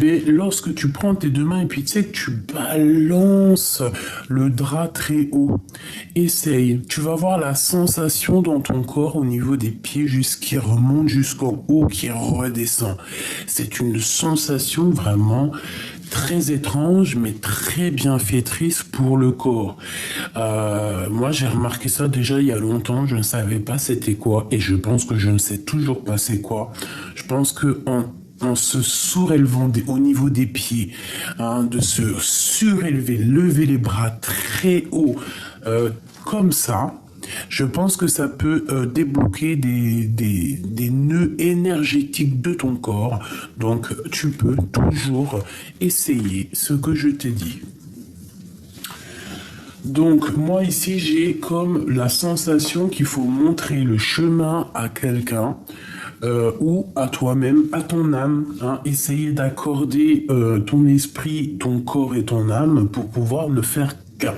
Mais lorsque tu prends tes deux mains et puis tu sais que tu balances le drap très haut, essaye. Tu vas voir la sensation dans ton corps au niveau des pieds qui remonte jusqu'en haut, qui redescend. C'est une sensation vraiment très étrange, mais très bienfaitrice pour le corps. Moi, j'ai remarqué ça déjà il y a longtemps. Je ne savais pas c'était quoi, et je pense que je ne sais toujours pas c'est quoi. Je pense que en se surélevant au niveau des pieds, hein, de se surélever, lever les bras très haut, comme ça, je pense que ça peut débloquer des nœuds énergétiques de ton corps. Donc, tu peux toujours essayer ce que je t'ai dit. Donc, moi ici, j'ai comme la sensation qu'il faut montrer le chemin à quelqu'un. Ou à toi-même, à ton âme, hein, essayer d'accorder ton esprit, ton corps et ton âme pour pouvoir ne faire qu'un.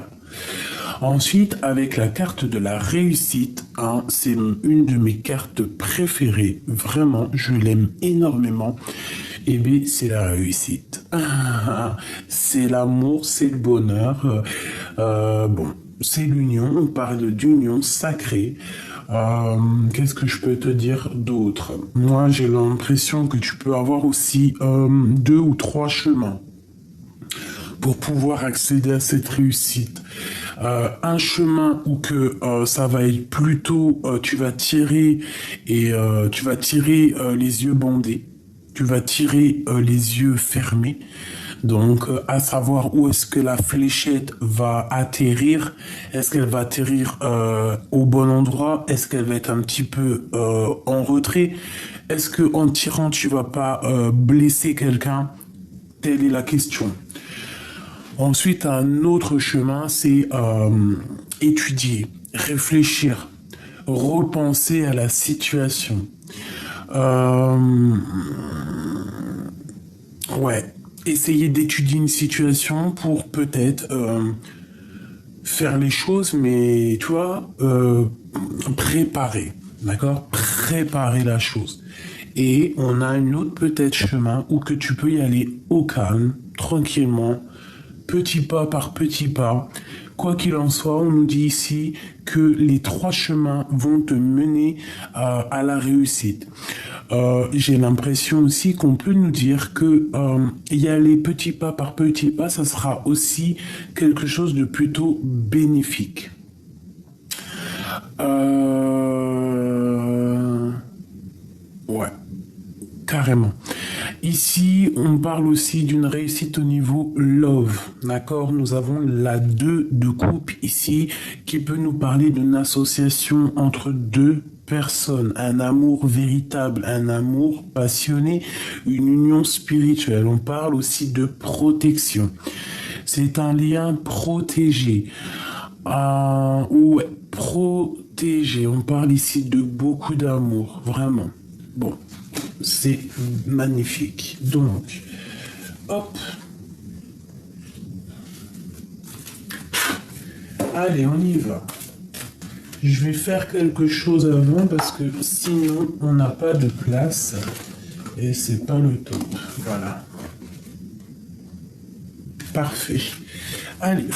Ensuite, avec la carte de la réussite, hein, c'est une de mes cartes préférées, vraiment, je l'aime énormément. Eh bien, c'est la réussite. C'est l'amour, c'est le bonheur. Bon, c'est l'union, on parle d'union sacrée. Qu'est-ce que je peux te dire d'autre? Moi, j'ai l'impression que tu peux avoir aussi 2 ou 3 chemins pour pouvoir accéder à cette réussite. Un chemin où que ça va être plutôt, tu vas tirer et tu vas tirer les yeux bandés, tu vas tirer les yeux fermés. Donc, à savoir où est-ce que la fléchette va atterrir. Est-ce qu'elle va atterrir au bon endroit? Est-ce qu'elle va être un petit peu en retrait? Est-ce que en tirant, tu vas pas blesser quelqu'un? Telle est la question. Ensuite, un autre chemin, c'est étudier, réfléchir, repenser à la situation. Ouais, essayer d'étudier une situation pour peut-être faire les choses, mais tu vois, préparer, d'accord? Préparer la chose. Et on a une autre peut-être chemin où que tu peux y aller au calme, tranquillement, petit pas par petit pas. Quoi qu'il en soit, on nous dit ici que les 3 chemins vont te mener à la réussite. J'ai l'impression aussi qu'on peut nous dire que y aller petit pas par petit pas, ça sera aussi quelque chose de plutôt bénéfique. Ouais, carrément. Ici, on parle aussi d'une réussite au niveau love, d'accord? Nous avons la 2 de coupe ici qui peut nous parler d'une association entre 2 personnes, un amour véritable, un amour passionné, une union spirituelle. On parle aussi de protection. C'est un lien protégé. Ouais, protégé. On parle ici de beaucoup d'amour, vraiment. Bon. C'est magnifique. Donc, hop. Allez, on y va. Je vais faire quelque chose avant parce que sinon, on n'a pas de place et c'est pas le top. Voilà. Parfait. Allez.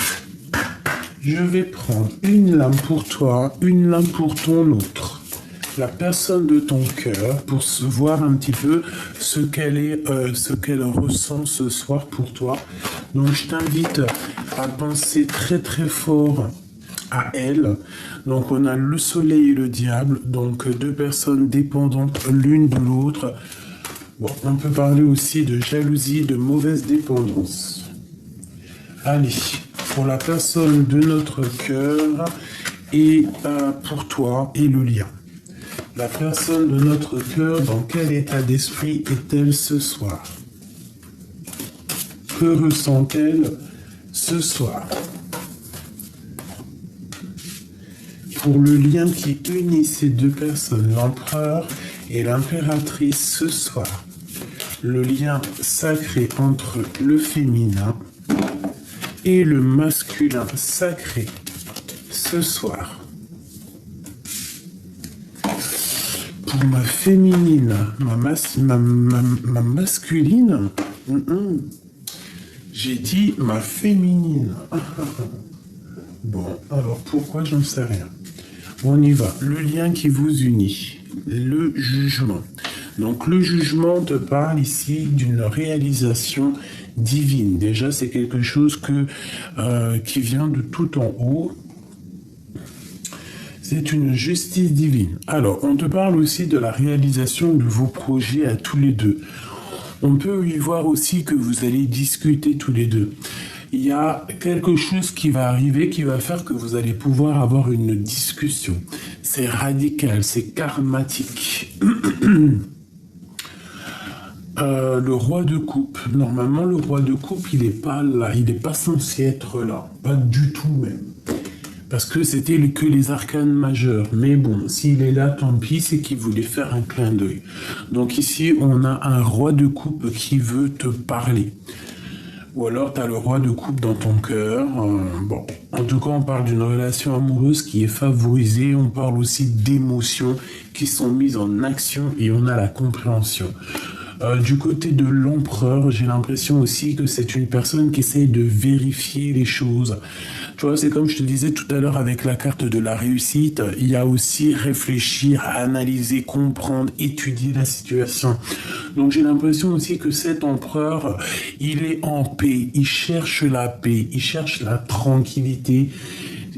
Je vais prendre une lame pour toi, une lame pour ton autre. La personne de ton cœur pour se voir un petit peu ce qu'elle ressent ce soir pour toi. Donc je t'invite à penser très très fort à elle. Donc on a le soleil et le diable, donc 2 personnes dépendantes l'une de l'autre. Bon, on peut parler aussi de jalousie, de mauvaise dépendance. Allez, pour la personne de notre cœur et pour toi et le lien. La personne de notre cœur, dans quel état d'esprit est-elle ce soir? Que ressent-elle ce soir? Pour le lien qui unit ces 2 personnes, l'empereur et l'impératrice ce soir, le lien sacré entre le féminin et le masculin sacré ce soir. Pour ma féminine, ma masculine, J'ai dit ma féminine. Bon, alors pourquoi j'en sais rien. On y va. Le lien qui vous unit. Le jugement. Donc le jugement te parle ici d'une réalisation divine. Déjà, c'est quelque chose qui vient de tout en haut. C'est une justice divine. Alors, on te parle aussi de la réalisation de vos projets à tous les deux. On peut y voir aussi que vous allez discuter tous les deux. Il y a quelque chose qui va arriver qui va faire que vous allez pouvoir avoir une discussion. C'est radical, c'est karmatique. Le roi de coupe. Normalement, le roi de coupe, il n'est pas là. Il n'est pas censé être là. Pas du tout même. Parce que c'était que les arcanes majeurs. Mais bon, s'il est là, tant pis, c'est qu'il voulait faire un clin d'œil. Donc ici, on a un roi de coupe qui veut te parler. Ou alors, tu as le roi de coupe dans ton cœur. Bon, en tout cas, on parle d'une relation amoureuse qui est favorisée. On parle aussi d'émotions qui sont mises en action et on a la compréhension. Du côté de l'empereur, j'ai l'impression aussi que c'est une personne qui essaye de vérifier les choses. Tu vois, c'est comme je te disais tout à l'heure avec la carte de la réussite, il y a aussi réfléchir, analyser, comprendre, étudier la situation. Donc j'ai l'impression aussi que cet empereur, il est en paix, il cherche la paix, il cherche la tranquillité.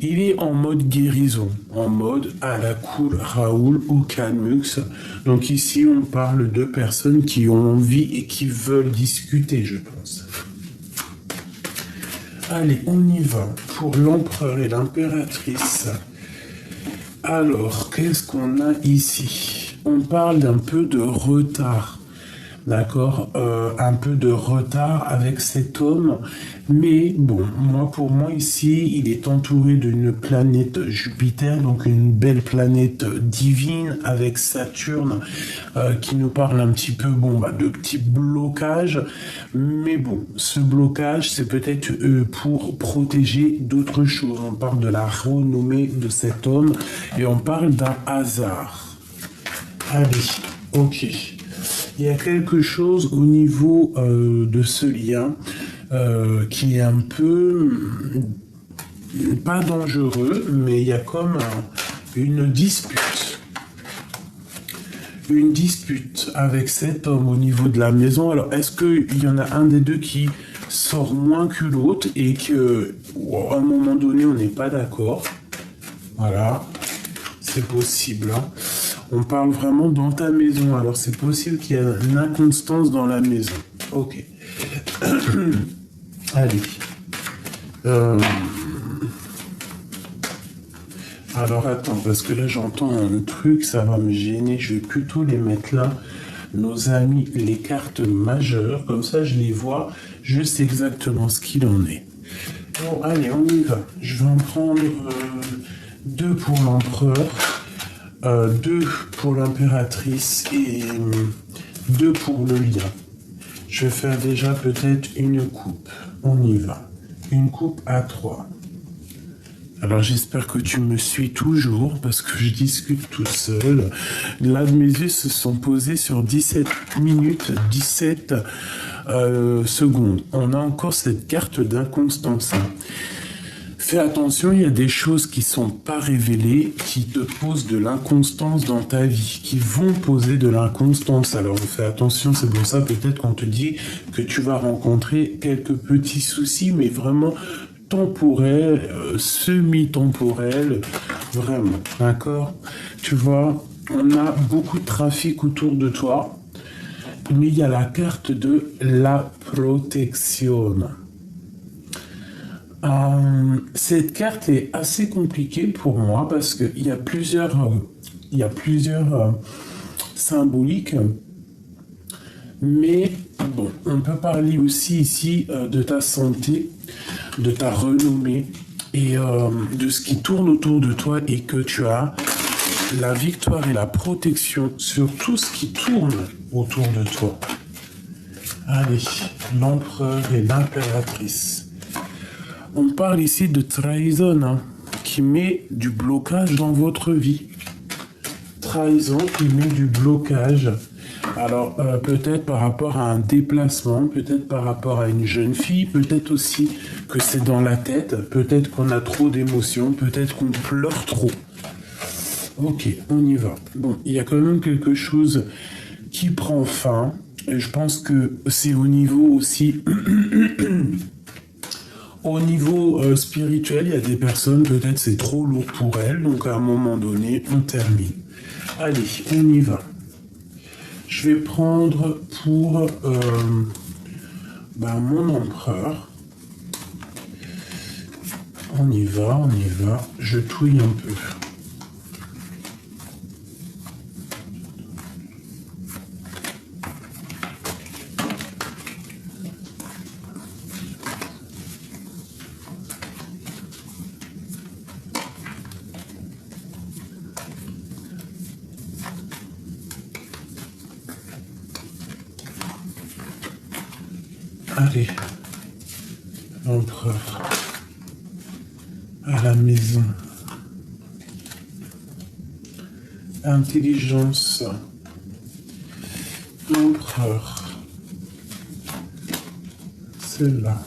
Il est en mode guérison, en mode à la cool Raoul ou Calmux. Donc ici, on parle de personnes qui ont envie et qui veulent discuter, je pense. Allez, on y va pour l'empereur et l'impératrice. Alors, qu'est-ce qu'on a ici? On parle d'un peu de retard. D'accord, un peu de retard avec cet homme, mais bon, pour moi ici, il est entouré d'une planète Jupiter, donc une belle planète divine avec Saturne qui nous parle un petit peu, de petits blocages, mais bon, ce blocage, c'est peut-être pour protéger d'autres choses. On parle de la renommée de cet homme et on parle d'un hasard. Allez, ok. Il y a quelque chose au niveau de ce lien qui est un peu, pas dangereux, mais il y a comme une dispute. Une dispute avec cet homme au niveau de la maison. Alors, est-ce qu'il y en a un des deux qui sort moins que l'autre et qu'à un moment donné, on n'est pas d'accord? Voilà, c'est possible, hein. On parle vraiment dans ta maison. Alors, c'est possible qu'il y ait une inconstance dans la maison. Ok. Allez. Alors, attends, parce que là, j'entends un truc, ça va me gêner. Je vais plutôt les mettre là. Nos amis, les cartes majeures. Comme ça, je les vois. Je sais exactement ce qu'il en est. Bon, allez, on y va. Je vais en prendre 2 pour l'empereur. 2 pour l'impératrice et 2 pour le lien. Je vais faire déjà peut-être une coupe. On y va. Une coupe à 3. Alors j'espère que tu me suis toujours parce que je discute tout seul. Là, mes yeux se sont posés sur 17 minutes, 17 secondes. On a encore cette carte d'inconstance. Fais attention, il y a des choses qui sont pas révélées, qui te posent de l'inconstance dans ta vie, qui vont poser de l'inconstance. Alors fais attention, c'est pour ça peut-être qu'on te dit que tu vas rencontrer quelques petits soucis, mais vraiment temporels, semi-temporels, vraiment, d'accord? Tu vois, on a beaucoup de trafic autour de toi, mais il y a la carte de la protection. Cette carte est assez compliquée pour moi parce qu'il y a plusieurs symboliques, mais bon, on peut parler aussi ici de ta santé, de ta renommée et de ce qui tourne autour de toi et que tu as la victoire et la protection sur tout ce qui tourne autour de toi. Allez, l'empereur et l'impératrice. On parle ici de trahison, hein, qui met du blocage dans votre vie. Trahison qui met du blocage. Alors, peut-être par rapport à un déplacement, peut-être par rapport à une jeune fille, peut-être aussi que c'est dans la tête, peut-être qu'on a trop d'émotions, peut-être qu'on pleure trop. Ok, on y va. Bon, il y a quand même quelque chose qui prend fin. Et je pense que c'est au niveau aussi, au niveau spirituel, il y a des personnes, peut-être c'est trop lourd pour elles, donc à un moment donné, on termine. Allez, on y va. Je vais prendre pour mon empereur. On y va, on y va. Je touille un peu. Allez, l'empereur, à la maison. Intelligence, l'empereur, c'est là.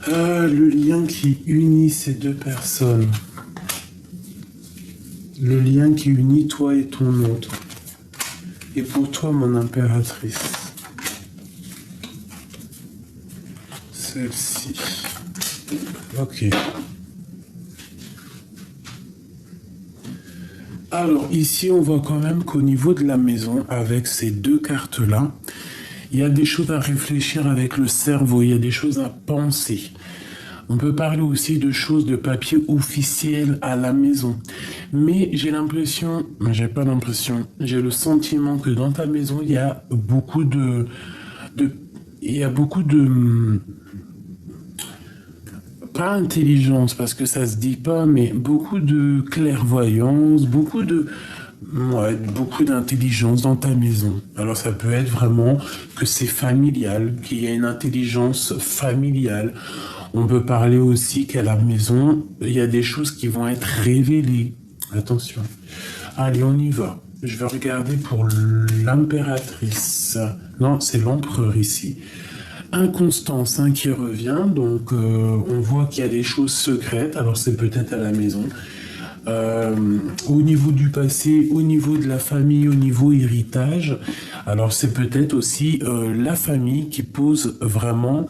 Le lien qui unit ces deux personnes. Le lien qui unit toi et ton autre. Et pour toi, mon impératrice, celle-ci. Ok. Alors ici, on voit quand même qu'au niveau de la maison, avec ces deux cartes-là, il y a des choses à réfléchir avec le cerveau, il y a des choses à penser. On peut parler aussi de choses de papier officiel à la maison. Mais j'ai l'impression, j'ai pas l'impression, j'ai le sentiment que dans ta maison, il y a beaucoup pas intelligence parce que ça se dit pas, mais beaucoup de clairvoyance, beaucoup d'intelligence dans ta maison. Alors ça peut être vraiment que c'est familial, qu'il y a une intelligence familiale. On peut parler aussi qu'à la maison, il y a des choses qui vont être révélées. Attention. Allez, on y va. Je vais regarder pour l'impératrice. Non, c'est l'empereur ici. Inconstance qui revient. Donc, on voit qu'il y a des choses secrètes. Alors, c'est peut-être à la maison. Au niveau du passé, au niveau de la famille, au niveau héritage. Alors, c'est peut-être aussi la famille qui pose vraiment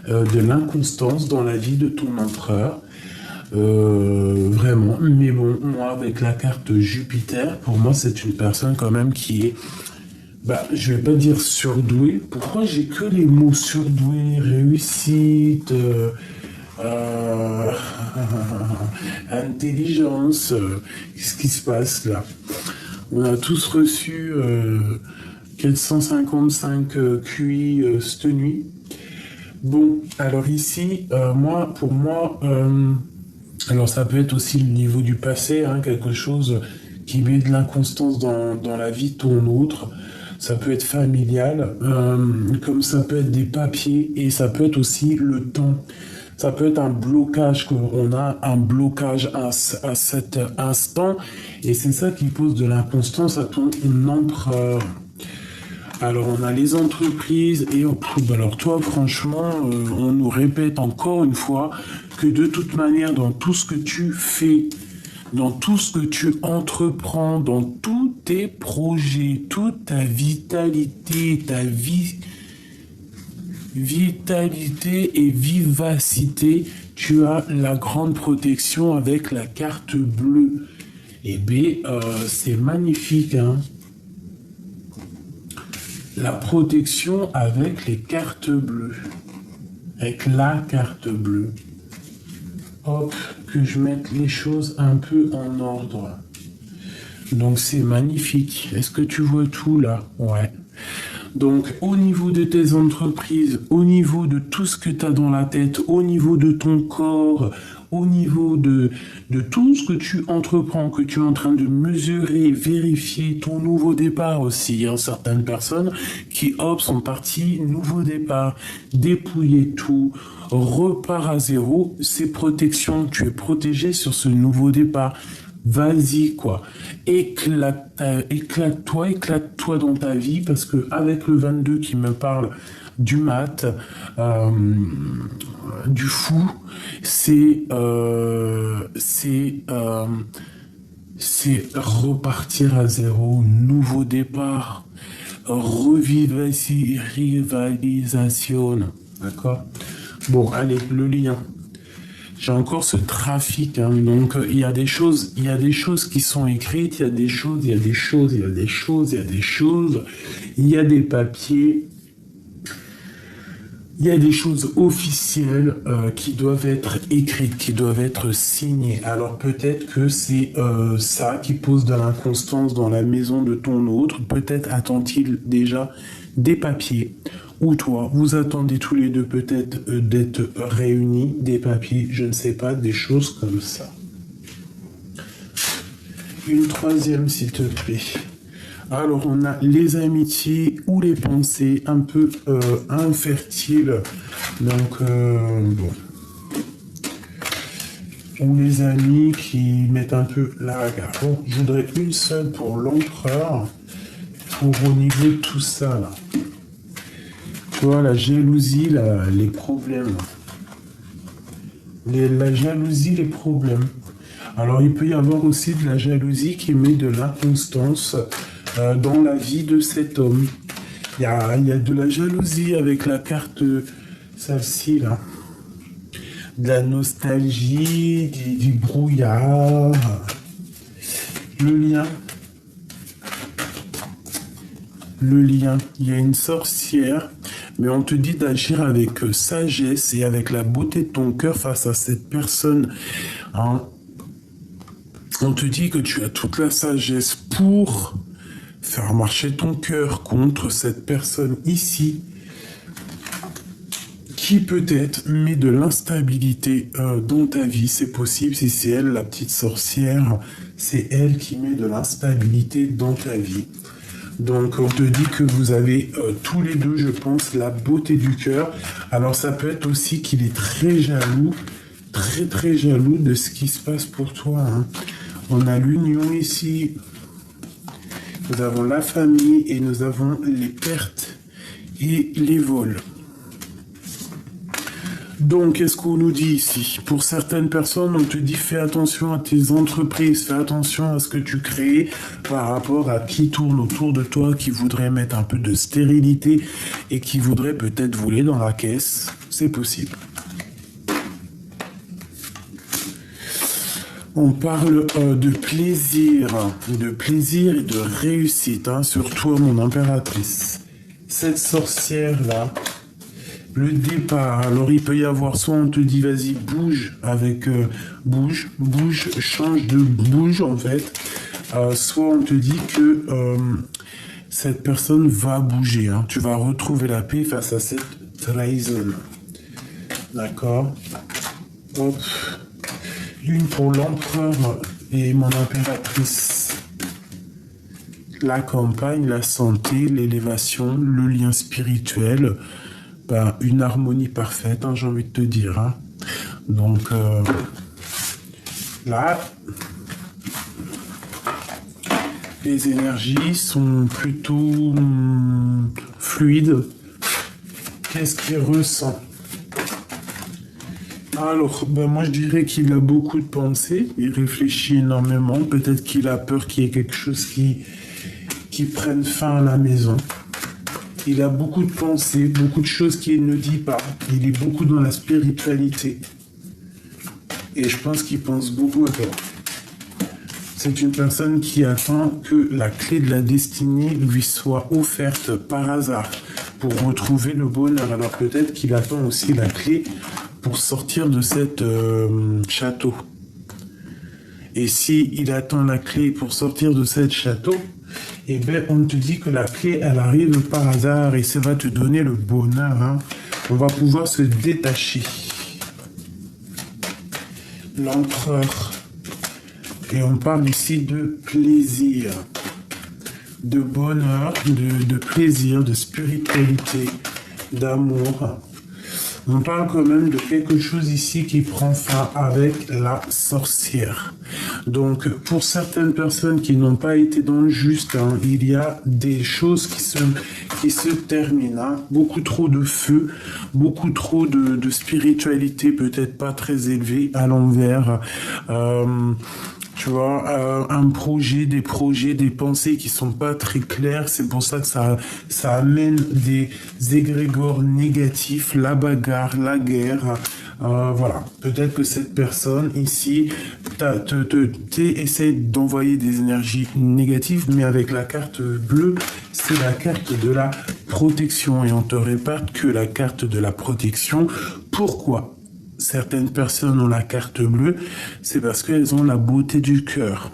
de l'inconstance dans la vie de ton empereur. Vraiment. Mais bon, moi, avec la carte Jupiter, pour moi, c'est une personne quand même qui est, je vais pas dire surdouée. Pourquoi j'ai que les mots surdoué, réussite, intelligence, qu'est-ce qui se passe là? On a tous reçu 455 QI cette nuit. Bon, alors ici, pour moi, alors ça peut être aussi le niveau du passé, quelque chose qui met de l'inconstance dans la vie de ton autre. Ça peut être familial, comme ça peut être des papiers, et ça peut être aussi le temps. Ça peut être un blocage, qu'on a un blocage à cet instant, et c'est ça qui pose de l'inconstance à ton empereur. Alors, on a les entreprises et alors toi, franchement, on nous répète encore une fois que de toute manière, dans tout ce que tu fais, dans tout ce que tu entreprends, dans tous tes projets, toute ta vitalité, vitalité et vivacité, tu as la grande protection avec la carte bleue. Et c'est magnifique, La protection avec les cartes bleues. Avec la carte bleue. Hop, que je mette les choses un peu en ordre. Donc c'est magnifique. Est-ce que tu vois tout là? Ouais. Donc au niveau de tes entreprises, au niveau de tout ce que tu as dans la tête, au niveau de ton corps, au niveau de tout ce que tu entreprends, que tu es en train de mesurer, vérifier ton nouveau départ aussi. Il y a certaines personnes qui, sont parties, nouveau départ, dépouiller tout, repart à zéro. C'est protection, tu es protégé sur ce nouveau départ. Vas-y, quoi. Éclate-toi dans ta vie, parce que avec le 22 qui me parle du mat, euh, du fou, c'est repartir à zéro, nouveau départ, rivalisation. D'accord? Bon, allez, le lien. J'ai encore ce trafic, hein. Donc il y a des choses qui sont écrites, il y a des choses, il y a des choses, il y a des choses, il y a des choses, il y a des papiers, il y a des choses officielles qui doivent être écrites, qui doivent être signées. Alors peut-être que c'est ça qui pose de l'inconstance dans la maison de ton autre. Peut-être attend-il déjà des papiers. Ou toi, vous attendez tous les deux peut-être d'être réunis, des papiers, je ne sais pas, des choses comme ça. Une troisième, s'il te plaît. Alors, on a les amitiés ou les pensées un peu infertiles. Donc, bon. Ou les amis qui mettent un peu la bagarre. Bon, je voudrais une seule pour l'empereur, pour au niveau de tout ça, là. Tu vois, la jalousie, les problèmes. La jalousie, les problèmes. Alors, il peut y avoir aussi de la jalousie qui met de l'inconstance dans la vie de cet homme. Il y a de la jalousie avec la carte, celle-ci, là. De la nostalgie, du brouillard. Le lien. Le lien. Il y a une sorcière. Mais on te dit d'agir avec sagesse et avec la beauté de ton cœur face à cette personne. Hein. On te dit que tu as toute la sagesse pour faire marcher ton cœur contre cette personne ici, qui peut-être met de l'instabilité dans ta vie. C'est possible, si c'est elle, la petite sorcière, c'est elle qui met de l'instabilité dans ta vie. Donc, on te dit que vous avez tous les deux, je pense, la beauté du cœur. Alors, ça peut être aussi qu'il est très jaloux, très, très jaloux de ce qui se passe pour toi. Hein. On a l'union ici. Nous avons la famille et nous avons les pertes et les vols. Donc, qu'est-ce qu'on nous dit ici? Pour certaines personnes, on te dit fais attention à tes entreprises, fais attention à ce que tu crées par rapport à qui tourne autour de toi, qui voudrait mettre un peu de stérilité et qui voudrait peut-être voler dans la caisse. C'est possible. On parle de plaisir et de réussite, hein, sur toi, mon impératrice. Cette sorcière-là, le départ, alors il peut y avoir, soit on te dit vas-y bouge avec bouge en fait, soit on te dit que cette personne va bouger, hein. Tu vas retrouver la paix face à cette trahison. D'accord. Hop. Une pour l'empereur et mon impératrice. La campagne, la santé, l'élévation, le lien spirituel. Ben, une harmonie parfaite, hein, j'ai envie de te dire. Hein. Donc, là, les énergies sont plutôt fluides. Qu'est-ce qu'il ressent? Alors, ben moi je dirais qu'il a beaucoup de pensées, il réfléchit énormément, peut-être qu'il a peur qu'il y ait quelque chose qui prenne fin à la maison. Il a beaucoup de pensées, beaucoup de choses qu'il ne dit pas. Il est beaucoup dans la spiritualité. Et je pense qu'il pense beaucoup à toi. C'est une personne qui attend que la clé de la destinée lui soit offerte par hasard pour retrouver le bonheur. Alors peut-être qu'il attend aussi la clé pour sortir de cette château. Et si il attend la clé pour sortir de cette château, eh bien, on te dit que la clé, elle arrive par hasard et ça va te donner le bonheur. Hein. On va pouvoir se détacher. L'empereur. Et on parle ici de plaisir, de bonheur, de plaisir, de spiritualité, d'amour. On parle quand même de quelque chose ici qui prend fin avec la sorcière. Donc, pour certaines personnes qui n'ont pas été dans le juste, hein, il y a des choses qui se terminent. Hein. Beaucoup trop de feu, beaucoup trop de spiritualité, peut-être pas très élevée à l'envers. Tu vois, des projets, des pensées qui sont pas très claires. C'est pour ça que ça amène des égrégores négatifs, la bagarre, la guerre. Voilà. Peut-être que cette personne ici essaie d'envoyer des énergies négatives, mais avec la carte bleue, c'est la carte de la protection. Et on te répète que la carte de la protection. Pourquoi certaines personnes ont la carte bleue? C'est parce qu'elles ont la beauté du cœur.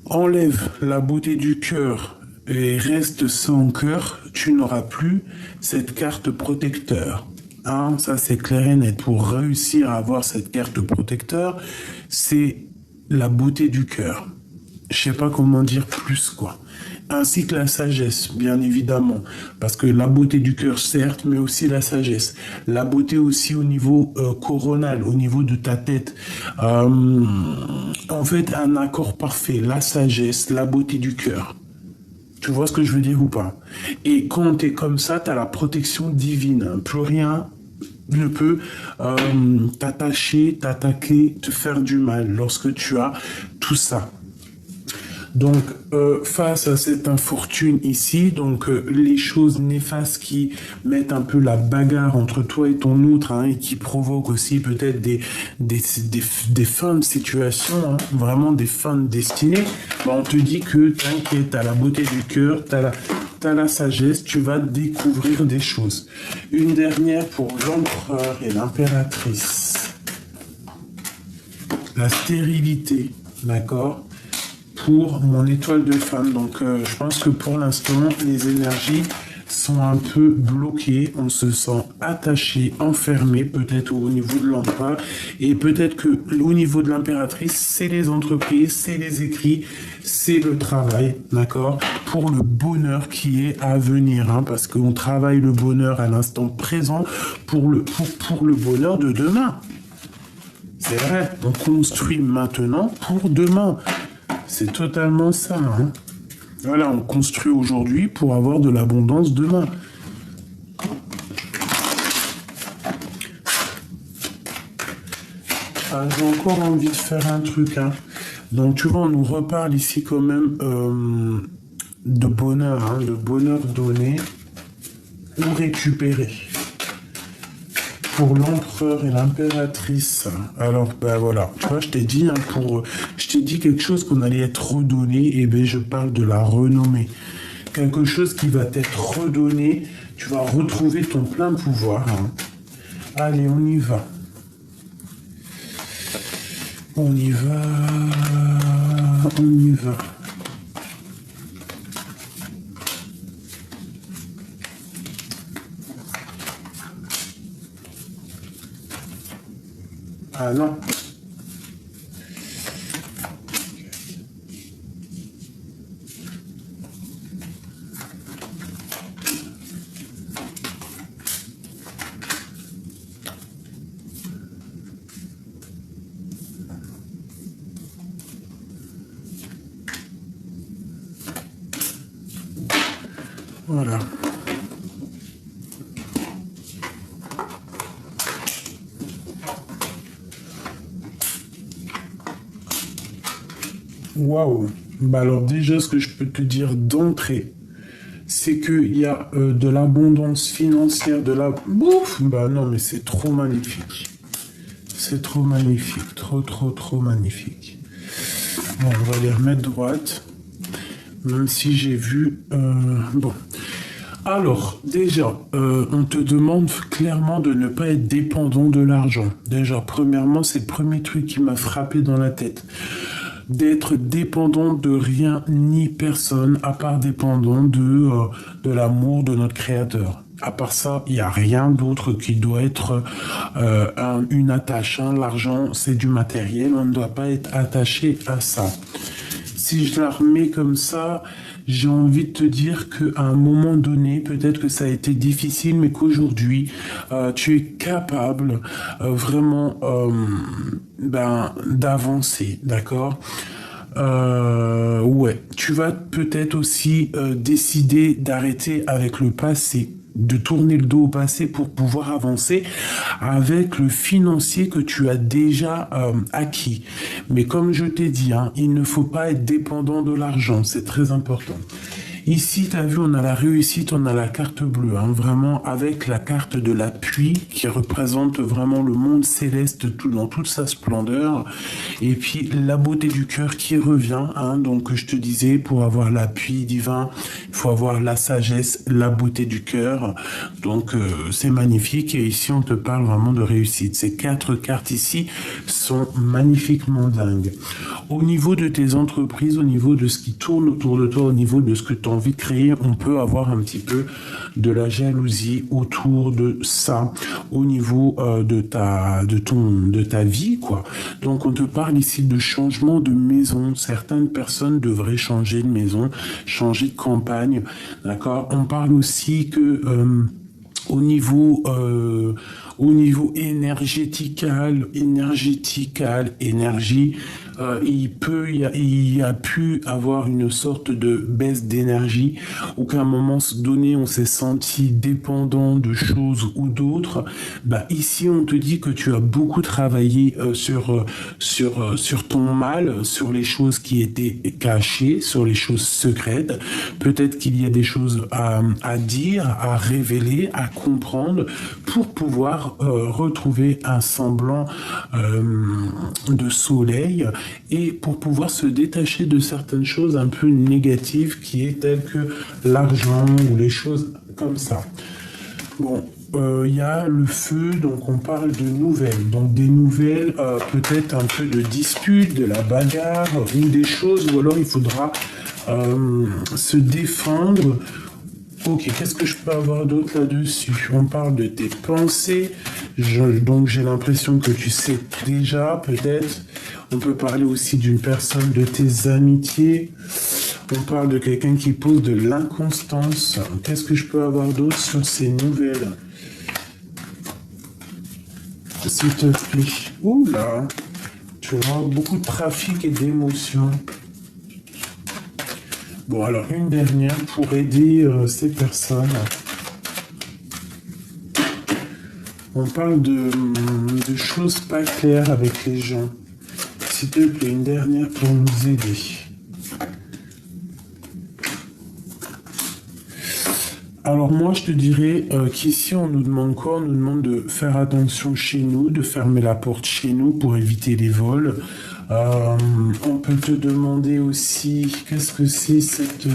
Enlève la beauté du cœur et reste sans cœur, tu n'auras plus cette carte protecteur. Hein, ça c'est clair et net. Pour réussir à avoir cette carte protecteur, c'est la beauté du cœur. Je sais pas comment dire plus, quoi. Ainsi que la sagesse, bien évidemment. Parce que la beauté du cœur, certes, mais aussi la sagesse. La beauté aussi au niveau coronal, au niveau de ta tête. En fait, un accord parfait. La sagesse, la beauté du cœur. Tu vois ce que je veux dire ou pas? Et quand tu es comme ça, tu as la protection divine. Plus rien ne peut t'attacher, t'attaquer, te faire du mal lorsque tu as tout ça. Donc, face à cette infortune ici, donc les choses néfastes qui mettent un peu la bagarre entre toi et ton autre, hein, et qui provoquent aussi peut-être des fins de situation, hein, vraiment des fins de destinée, bah, on te dit que t'inquiète, t'as la beauté du cœur, t'as la sagesse, tu vas découvrir des choses. Une dernière pour l'empereur et l'impératrice. La stérilité, d'accord ? Pour mon étoile de femme. Donc, je pense que pour l'instant, les énergies sont un peu bloquées. On se sent attaché, enfermé, peut-être au niveau de l'empereur. Et peut-être que au niveau de l'impératrice, c'est les entreprises, c'est les écrits, c'est le travail, d'accord? Pour le bonheur qui est à venir, hein, parce qu'on travaille le bonheur à l'instant présent pour le bonheur de demain. C'est vrai, on construit maintenant pour demain. C'est totalement ça. Hein. Voilà, on construit aujourd'hui pour avoir de l'abondance demain. Ah, j'ai encore envie de faire un truc. Hein. Donc, tu vois, on nous reparle ici quand même de bonheur, hein, de bonheur donné ou récupéré. Pour l'empereur et l'impératrice. Alors, ben voilà. Tu vois, je t'ai dit, hein, je t'ai dit quelque chose qu'on allait être redonné, et ben je parle de la renommée. Quelque chose qui va t'être redonné, tu vas retrouver ton plein pouvoir. Hein. Allez, on y va. On y va. On y va. Ah non. Voilà. Waouh. Bah alors déjà, ce que je peux te dire d'entrée, c'est qu'il y a de l'abondance financière, de la... Bouf. Bah non, mais c'est trop magnifique. C'est trop magnifique. Trop magnifique. Bon, on va les remettre droite. Même si j'ai vu... Bon. Alors, déjà, on te demande clairement de ne pas être dépendant de l'argent. Déjà, premièrement, c'est le premier truc qui m'a frappé dans la tête. D'être dépendant de rien ni personne, à part dépendant de l'amour de notre Créateur. À part ça, il n'y a rien d'autre qui doit être une attache. Hein. L'argent, c'est du matériel, on ne doit pas être attaché à ça. Si je la remets comme ça, j'ai envie de te dire qu'à un moment donné, peut-être que ça a été difficile, mais qu'aujourd'hui, tu es capable vraiment d'avancer, d'accord? Ouais, tu vas peut-être aussi décider d'arrêter avec le passé, de tourner le dos au passé pour pouvoir avancer avec le financier que tu as déjà acquis. Mais comme je t'ai dit, hein, il ne faut pas être dépendant de l'argent, c'est très important. Ici, tu as vu, on a la réussite, on a la carte bleue, hein, vraiment avec la carte de la pluie qui représente vraiment le monde céleste tout, dans toute sa splendeur. Et puis la beauté du cœur qui revient, hein, donc je te disais, pour avoir l'appui divin, il faut avoir la sagesse, la beauté du cœur. Donc c'est magnifique et ici on te parle vraiment de réussite. Ces 4 cartes ici sont magnifiquement dingues. Au niveau de tes entreprises, au niveau de ce qui tourne autour de toi, au niveau de ce que tu as envie de créer, on peut avoir un petit peu de la jalousie autour de ça, au niveau de ta vie, quoi. Donc on te parle ici de changement de maison. Certaines personnes devraient changer de maison, changer de campagne, d'accord? On parle aussi que au niveau énergie, il y a pu avoir une sorte de baisse d'énergie, ou qu'à un moment donné, on s'est senti dépendant de choses ou d'autres. Bah, ici, on te dit que tu as beaucoup travaillé sur ton mal, sur les choses qui étaient cachées, sur les choses secrètes. Peut-être qu'il y a des choses à dire, à révéler, à comprendre pour pouvoir retrouver un semblant de soleil et pour pouvoir se détacher de certaines choses un peu négatives qui est telles que l'argent ou les choses comme ça. Bon, il y a le feu, donc on parle de nouvelles. Donc des nouvelles, peut-être un peu de dispute, de la bagarre, ou des choses, ou alors il faudra se défendre. Ok, qu'est-ce que je peux avoir d'autre là-dessus? On parle de tes pensées, donc j'ai l'impression que tu sais déjà, peut-être. On peut parler aussi d'une personne de tes amitiés. On parle de quelqu'un qui pose de l'inconstance. Qu'est-ce que je peux avoir d'autre sur ces nouvelles? S'il te plaît. Oula, tu vois, beaucoup de trafic et d'émotions. Bon, alors une dernière pour aider ces personnes. On parle de choses pas claires avec les gens. S'il te plaît, une dernière pour nous aider. Alors moi, je te dirais qu'ici, on nous demande quoi? On nous demande de faire attention chez nous, de fermer la porte chez nous pour éviter les vols. On peut te demander aussi, qu'est-ce que c'est cette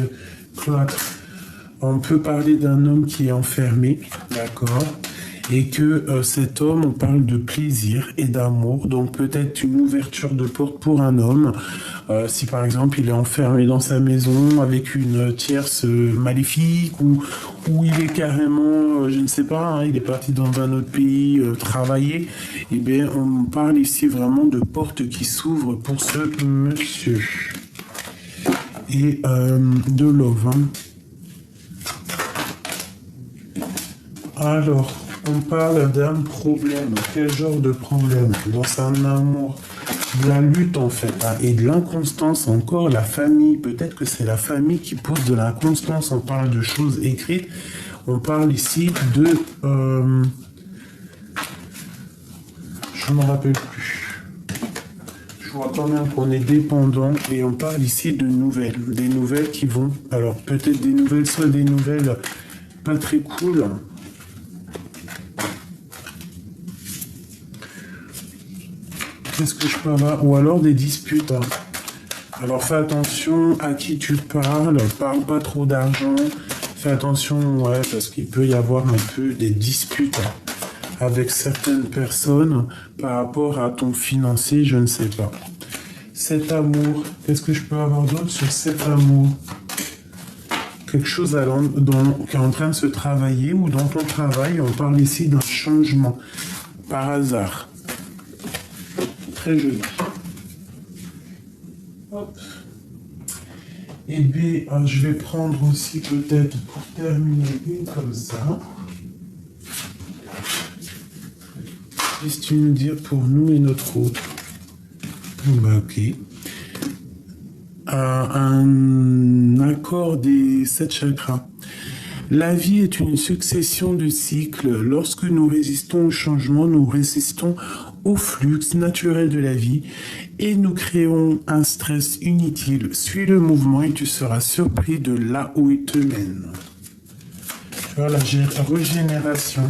cloître? On peut parler d'un homme qui est enfermé, d'accord? Et que cet homme, on parle de plaisir et d'amour, donc peut-être une ouverture de porte pour un homme. Si par exemple il est enfermé dans sa maison avec une tierce maléfique ou il est carrément, je ne sais pas, hein, il est parti dans un autre pays travailler, eh bien on parle ici vraiment de portes qui s'ouvrent pour ce monsieur. Et de love. Hein. Alors, on parle d'un problème. Quel genre de problème? Dans un amour, de la lutte en fait, hein, et de l'inconstance encore, la famille. Peut-être que c'est la famille qui pose de l'inconstance. On parle de choses écrites. On parle ici de... je ne me rappelle plus. Je vois quand même qu'on est dépendant et on parle ici de nouvelles. Des nouvelles qui vont... Alors peut-être des nouvelles, soit des nouvelles pas très cool. Qu'est-ce que je peux avoir? Ou alors des disputes. Hein. Alors fais attention à qui tu parles. Parle pas trop d'argent. Fais attention, ouais, parce qu'il peut y avoir un peu des disputes avec certaines personnes par rapport à ton financier, je ne sais pas. Cet amour, qu'est-ce que je peux avoir d'autre sur cet amour? Quelque chose qui est en train de se travailler ou dans ton travail, on parle ici d'un changement par hasard. Très joli. Hop. Et B, je vais prendre aussi peut-être pour terminer une comme ça. Qu'est-ce que tu veux dire pour nous et notre autre? Bah, ok. Un accord des 7 chakras. La vie est une succession de cycles. Lorsque nous résistons au changement, nous résistons au flux naturel de la vie et nous créons un stress inutile. Suis le mouvement et tu seras surpris de là où il te mène. Tu vois, la régénération.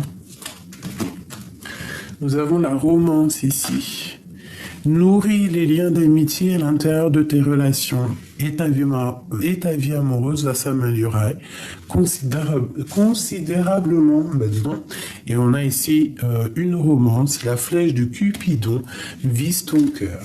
Nous avons la romance ici. Nourris les liens d'amitié à l'intérieur de tes relations et ta vie amoureuse va s'améliorer considérablement. Et on a ici une romance, la flèche de Cupidon vise ton cœur.